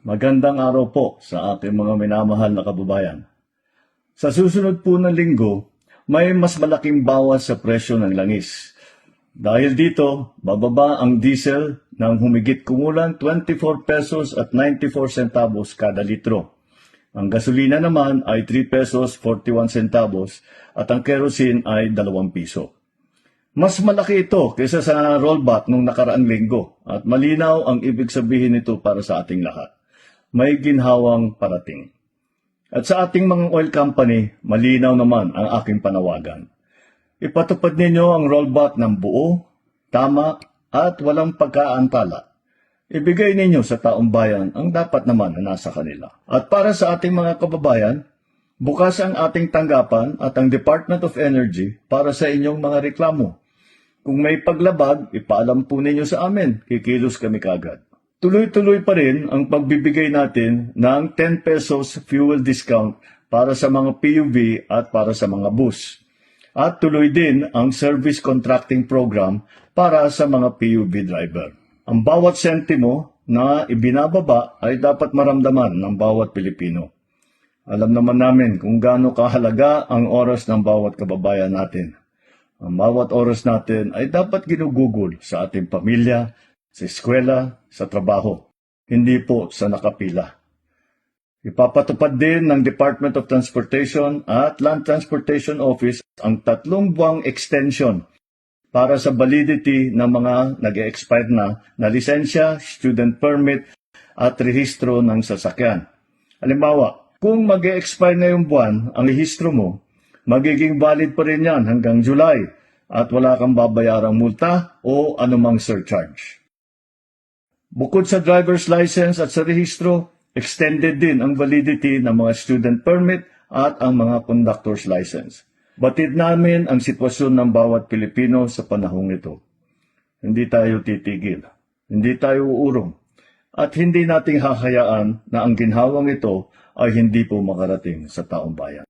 Magandang araw po sa ating mga minamahal na kababayan. Sa susunod po na linggo, may mas malaking bawas sa presyo ng langis. Dahil dito, bababa ang diesel ng humigit kumulang 24 pesos at 94 centavos kada litro. Ang gasolina naman ay 3 pesos 41 centavos at ang kerosene ay 2 piso. Mas malaki ito kaysa sa rollback nung nakaraang linggo at malinaw ang ibig sabihin nito para sa ating lahat. May ginhawang parating. At sa ating mga oil company, malinaw naman ang aking panawagan. Ipatupad ninyo ang rollback ng buo, tama at walang pagkaantala. Ibigay ninyo sa taong bayan ang dapat naman na nasa kanila. At para sa ating mga kababayan, bukas ang ating tanggapan at ang Department of Energy para sa inyong mga reklamo. Kung may paglabag, ipaalam po ninyo sa amin, kikilos kami kagad. Tuloy-tuloy pa rin ang pagbibigay natin ng 10 pesos fuel discount para sa mga PUV at para sa mga bus. At tuloy din ang service contracting program para sa mga PUV driver. Ang bawat sentimo na ibinababa ay dapat maramdaman ng bawat Pilipino. Alam naman namin kung gaano kahalaga ang oras ng bawat kababayan natin. Ang bawat oras natin ay dapat ginugugol sa ating pamilya, sa eskwela, sa trabaho, hindi po sa nakapila. Ipapatupad din ng Department of Transportation at Land Transportation Office ang 3 buwang extension para sa validity ng mga nag-expire na lisensya, student permit at rehistro ng sasakyan. Halimbawa, kung mag-expire na yung buwan ang rehistro mo, magiging valid pa rin yan hanggang July at wala kang babayarang multa o anumang surcharge. Bukod sa driver's license at sa rehistro, extended din ang validity ng mga student permit at ang mga conductor's license. Batid namin ang sitwasyon ng bawat Pilipino sa panahong ito. Hindi tayo titigil, hindi tayo uurong, at hindi nating hahayaan na ang ginhawang ito ay hindi po makarating sa taong bayan.